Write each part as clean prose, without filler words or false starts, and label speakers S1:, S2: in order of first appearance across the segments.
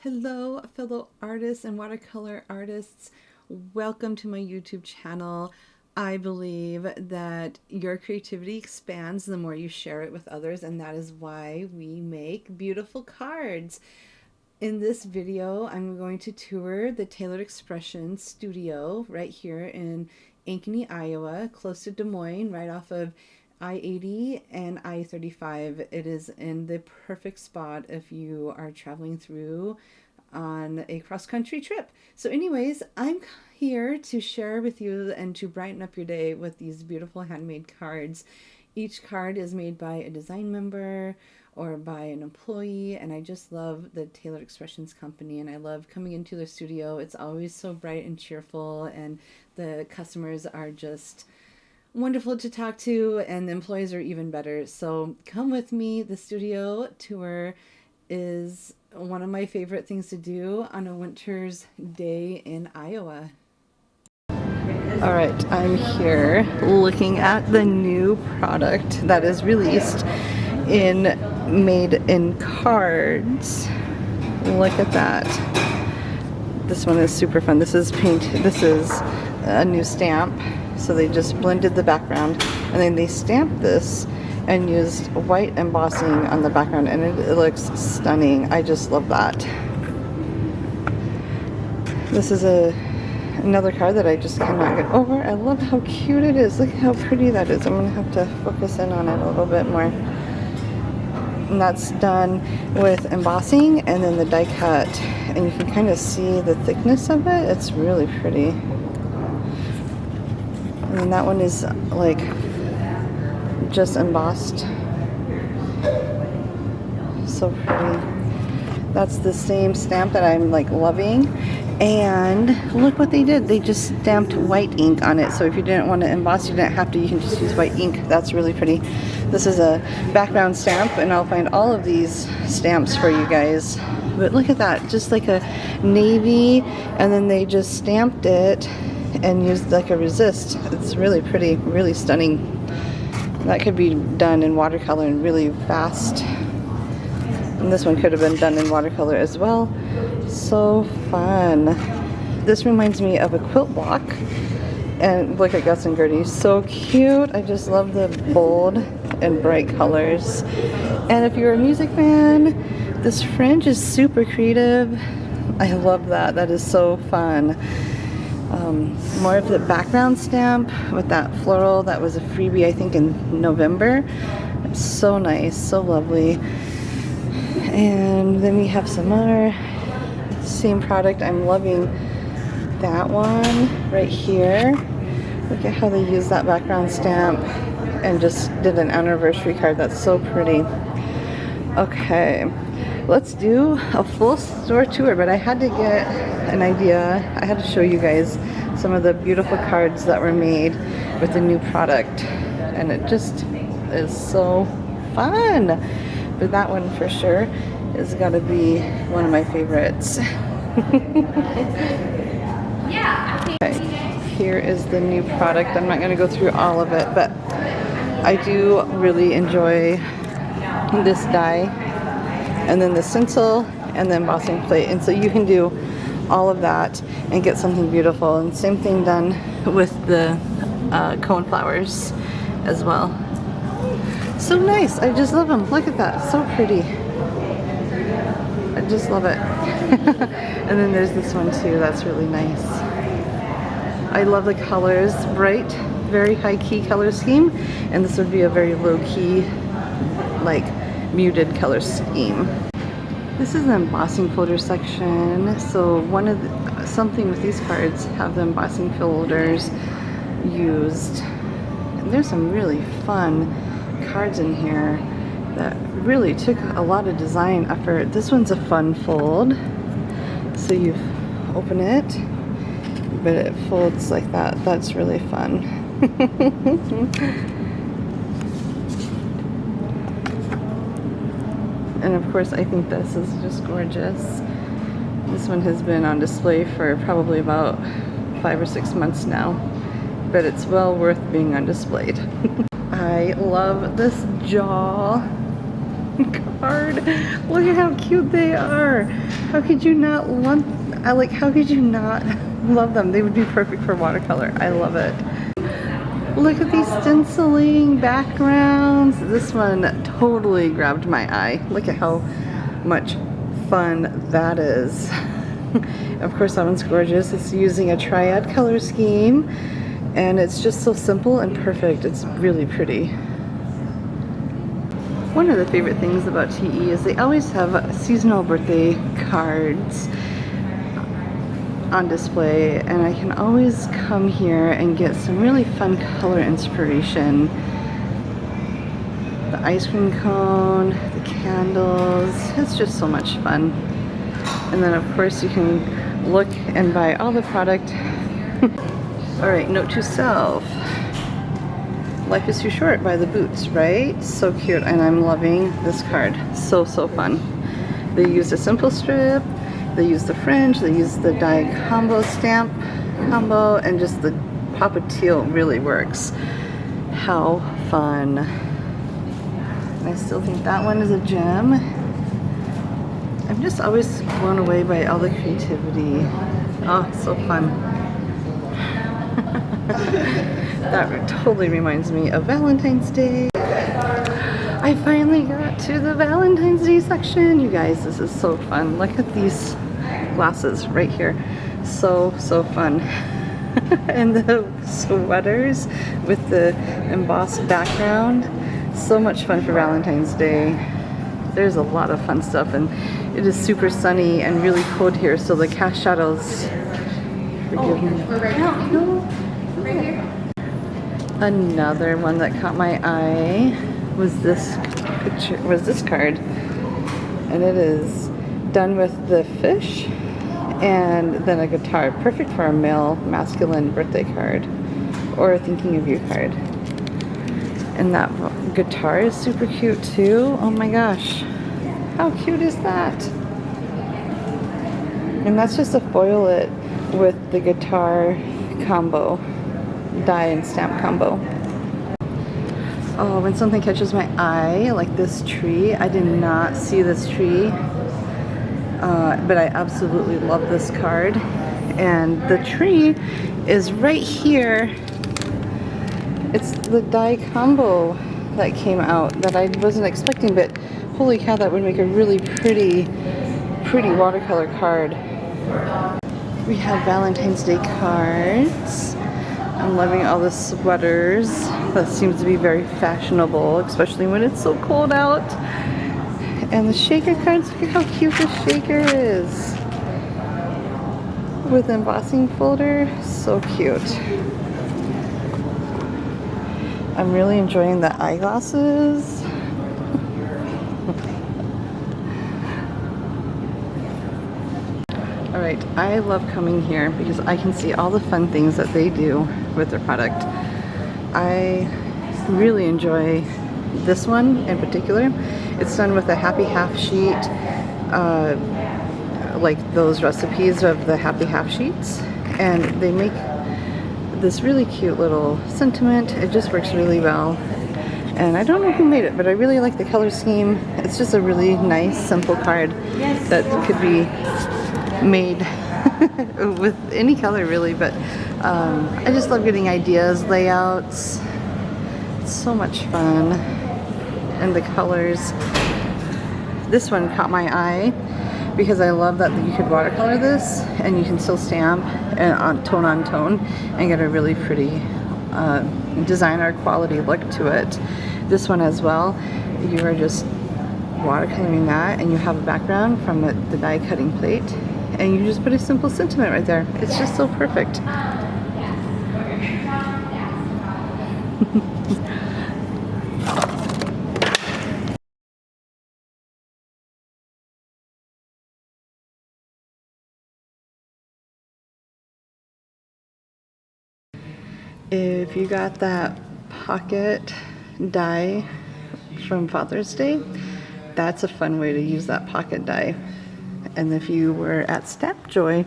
S1: Hello, fellow artists and watercolor artists. Welcome to my YouTube channel. I believe that your creativity expands the more you share it with others, and that is why we make beautiful cards. In this video, I'm going to tour the Tailored Expression studio right here in Ankeny, Iowa, close to Des Moines, right off of I-80 and I-35. It is in the perfect spot if you are traveling through on a cross-country trip. So anyways, I'm here to share with you and to brighten up your day with these beautiful handmade cards. Each card is made by a design member or by an employee, and I just love the Tailored Expressions company, and I love coming into their studio. It's always so bright and cheerful, and the customers are just wonderful to talk to, and the employees are even better. So come with me. The studio tour is one of my favorite things to do on a winter's day in Iowa. All right, I'm here looking at the new product that is released in made in cards. Look at that. This one is super fun. This is a new stamp. So they just blended the background and then they stamped this and used white embossing on the background, and it looks stunning. I just love that. This is another card that I just cannot get over. I love how cute it is. Look how pretty that is. I'm gonna have to focus in on it a little bit more. And that's done with embossing and then the die cut, and you can kind of see the thickness of it. It's really pretty. And that one is like just embossed. So pretty. That's the same stamp that I'm like loving. And look what they did. They just stamped white ink on it. So if you didn't want to emboss, you didn't have to. You can just use white ink. That's really pretty. This is a background stamp, and I'll find all of these stamps for you guys. But look at that. Just like a navy, and then they just stamped it and used like a resist. It's really pretty, really stunning. That could be done in watercolor and really fast. And this one could have been done in watercolor as well. So fun. This reminds me of a quilt block. And look at Gus and Gertie, so cute. I just love the bold and bright colors. And if you're a music fan, this fringe is super creative. I love that. That is so fun. More of the background stamp with that floral. That was a freebie, I think, in November. It's so nice, so lovely. And then we have some more. Same product. I'm loving that one right here. Look at how they use that background stamp and just did an anniversary card. That's so pretty. Okay, let's do a full store tour, but I had to get an idea. I had to show you guys some of the beautiful cards that were made with the new product, and it just is so fun. But that one for sure is gotta be one of my favorites. Okay, here is the new product. I'm not gonna go through all of it, but I do really enjoy this die, and then the stencil, and the embossing plate. And so you can do all of that and get something beautiful. And same thing done with the cone flowers as well. So nice. I just love them. Look at that. So pretty. I just love it. And then there's this one too. That's really nice. I love the colors. Bright, very high key color scheme. And this would be a very low key, like muted color scheme. This is the embossing folder section. So something with these cards have the embossing folders used. And there's some really fun cards in here that really took a lot of design effort. This one's a fun fold. So you open it, but it folds like that. That's really fun. And of course, I think this is just gorgeous. This one has been on display for probably about 5 or 6 months now, but it's well worth being on display. I love this jaw. card. Look at how cute they are. How could you not want, how could you not love them? They would be perfect for watercolor. I love it. Look at these stenciling backgrounds. This one totally grabbed my eye. Look at how much fun that is. Of course, that one's gorgeous. It's using a triad color scheme, and it's just so simple and perfect. It's really pretty. One of the favorite things about TE is they always have seasonal birthday cards on display, and I can always come here and get some really fun color inspiration. The ice cream cone, the candles, it's just so much fun. And then of course you can look and buy all the product. Alright, note to self. Life is too short by the Boots, right? So cute, and I'm loving this card. So fun. They use a simple strip, they use the fringe, they use the die combo stamp combo, and just the pop of teal really works. How fun. And I still think that one is a gem. I'm just always blown away by all the creativity. Oh, so fun. That totally reminds me of Valentine's Day. I finally got to the Valentine's Day section. You guys, this is so fun. Look at these glasses right here. So fun. And the sweaters with the embossed background. So much fun for Valentine's Day. There's a lot of fun stuff, and it is super sunny and really cold here, so the cast shadows, forgive me.
S2: Right here.
S1: Another one that caught my eye was this picture, this card, and it is done with the fish and then a guitar. Perfect for a male, masculine birthday card or a thinking of you card. And that guitar is super cute too. Oh my gosh, how cute is that? And that's just to foil it with the guitar combo, die and stamp combo. Oh, when something catches my eye, like this tree, I did not see this tree, but I absolutely love this card. And the tree is right here. It's the die combo that came out that I wasn't expecting, but holy cow, that would make a really pretty watercolor card. We have Valentine's Day cards. I'm loving all the sweaters. That seems to be very fashionable, especially when it's so cold out. And the shaker cards, look at how cute the shaker is. With embossing folder, so cute. I'm really enjoying the eyeglasses. Alright, I love coming here because I can see all the fun things that they do with their product. I really enjoy this one in particular. It's done with a happy half sheet, like those recipes of the happy half sheets, and they make this really cute little sentiment. It just works really well, and I don't know who made it, but I really like the color scheme. It's just a really nice simple card that could be made with any color really, but I just love getting ideas, layouts. It's so much fun, and the colors. This one caught my eye because I love that you could watercolor this and you can still stamp and on tone and get a really pretty designer quality look to it. This one as well, you are just watercoloring that and you have a background from the die cutting plate, and you just put a simple sentiment right there. It's just so perfect. If you got that pocket die from Father's Day, that's a fun way to use that pocket die. And if you were at Stamp Joy,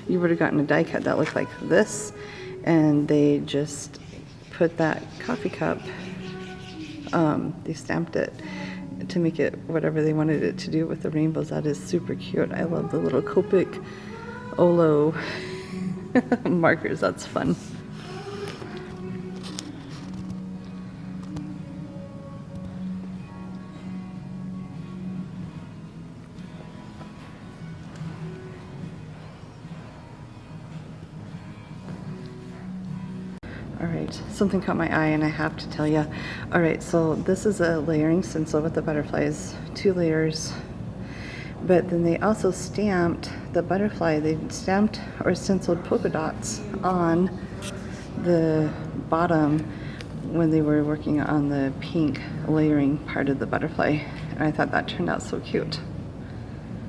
S1: you would have gotten a die cut that looked like this, and they just put that coffee cup, they stamped it to make it whatever they wanted it to do with the rainbows. That is super cute. I love the little Copic Olo markers. That's fun. Alright, something caught my eye and I have to tell you. Alright, so this is a layering stencil with the butterflies, 2 layers. But then they also stamped the butterfly, they stamped or stenciled polka dots on the bottom when they were working on the pink layering part of the butterfly. And I thought that turned out so cute.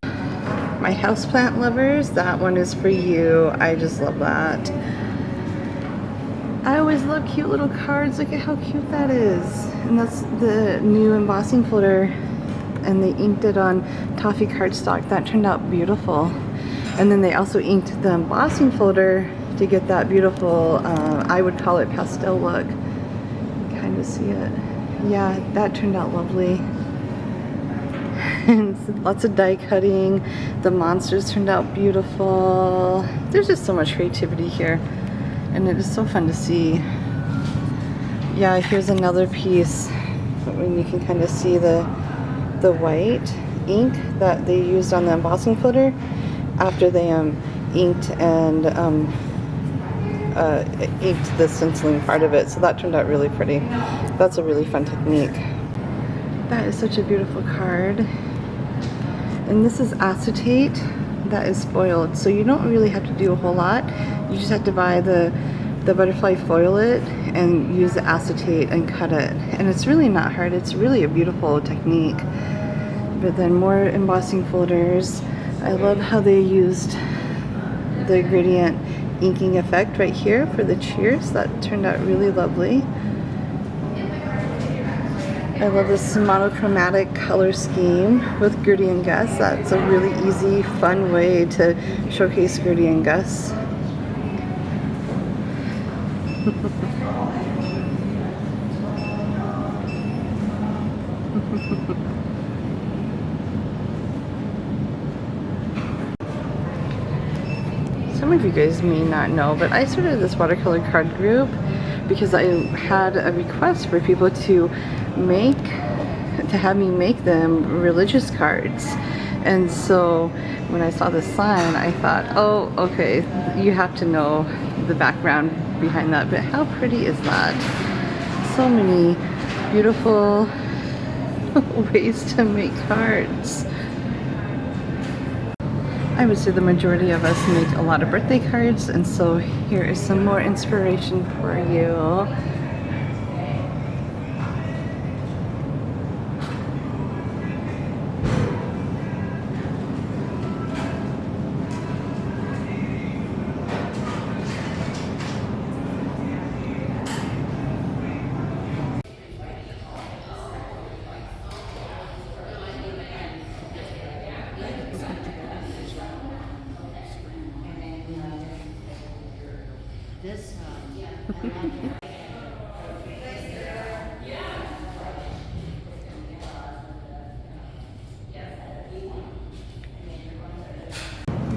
S1: My houseplant lovers, that one is for you. I just love that. I always love cute little cards. Look at how cute that is. And that's the new embossing folder. And they inked it on toffee cardstock. That turned out beautiful. And then they also inked the embossing folder to get that beautiful, I would call it pastel look. Kind of see it. Yeah, that turned out lovely. And lots of die cutting. The monsters turned out beautiful. There's just so much creativity here. And it is so fun to see. Yeah, here's another piece when you can kind of see the white ink that they used on the embossing folder after they inked and inked the stenciling part of it. So that turned out really pretty. That's a really fun technique. That is such a beautiful card. And this is acetate that is foiled, so you don't really have to do a whole lot. You just have to buy the butterfly foil it and use the acetate and cut it. And it's really not hard. It's really a beautiful technique. But then more embossing folders. I love how they used the gradient inking effect right here for the cheers. That turned out really lovely. I love this monochromatic color scheme with Gertie and Gus. That's a really easy, fun way to showcase Gertie and Gus. Some of you guys may not know, but I started this watercolor card group because I had a request for people to have me make them religious cards. And so when I saw this sign, I thought, oh, okay, you have to know the background behind that. But how pretty is that? So many beautiful ways to make cards. I would say the majority of us make a lot of birthday cards, and so here is some more inspiration for you.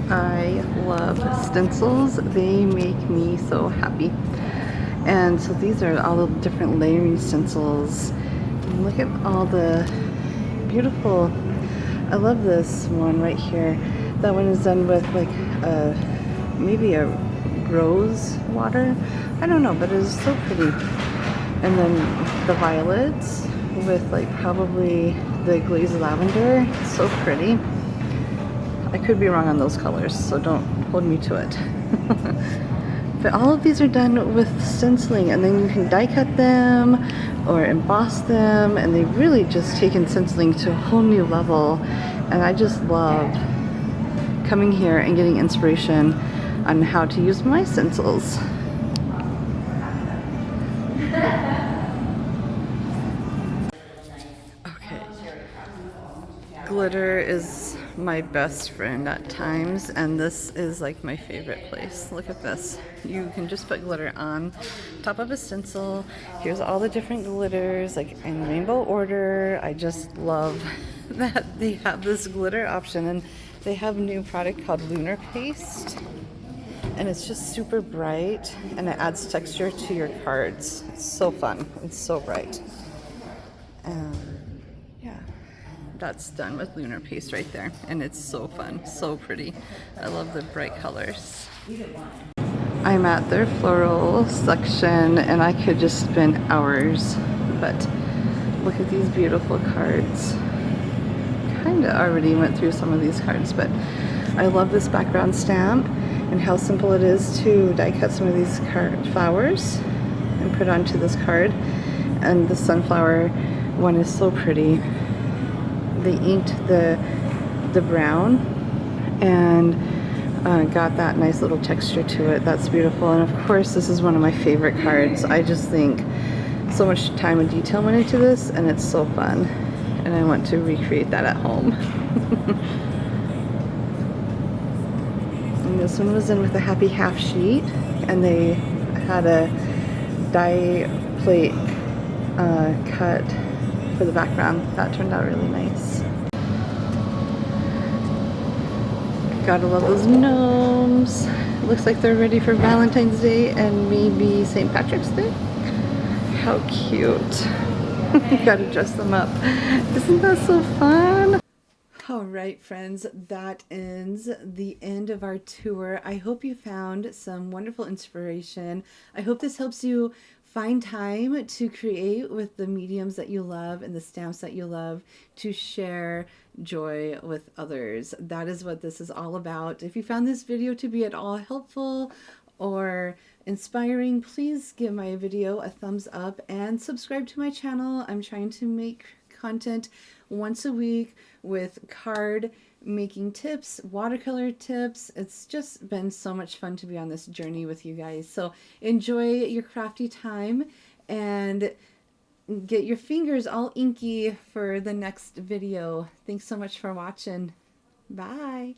S1: I love stencils. They make me so happy. And so these are all the different layering stencils. And look at all the beautiful, I love this one right here. That one is done with like maybe a rose water. I don't know, but it is so pretty. And then the violets with like probably the glazed lavender. It's so pretty. I could be wrong on those colors, so don't hold me to it. But all of these are done with stenciling, and then you can die cut them or emboss them, and they've really just taken stenciling to a whole new level. And I just love coming here and getting inspiration on how to use my stencils. Okay, glitter is my best friend at times, and this is like my favorite place. Look at this. You can just put glitter on top of a stencil. Here's all the different glitters, like in rainbow order. I just love that they have this glitter option, and they have a new product called Lunar Paste, and it's just super bright and it adds texture to your cards. It's so fun. It's so bright. Yeah, that's done with Lunar Paste right there, and it's so fun, so pretty. I love the bright colors. I'm at their floral section and I could just spend hours, but look at these beautiful cards. Kinda already went through some of these cards, but I love this background stamp and how simple it is to die cut some of these flowers and put onto this card. And the sunflower one is so pretty. They inked the brown and got that nice little texture to it. That's beautiful. And of course, this is one of my favorite cards. I just think so much time and detail went into this, and it's so fun. And I want to recreate that at home. And this one was in with a happy half sheet, and they had a die plate cut for the background. That turned out really nice. Gotta love those gnomes. Looks like they're ready for Valentine's Day and maybe St. Patrick's Day. How cute. Gotta dress them up. Isn't that so fun? All right, friends, that ends the end of our tour. I hope you found some wonderful inspiration. I hope this helps you find time to create with the mediums that you love and the stamps that you love, to share joy with others. That is what this is all about. If you found this video to be at all helpful or inspiring, please give my video a thumbs up and subscribe to my channel. I'm trying to make content once a week with card making tips, watercolor tips. It's just been so much fun to be on this journey with you guys. So enjoy your crafty time and get your fingers all inky for the next video. Thanks so much for watching. Bye.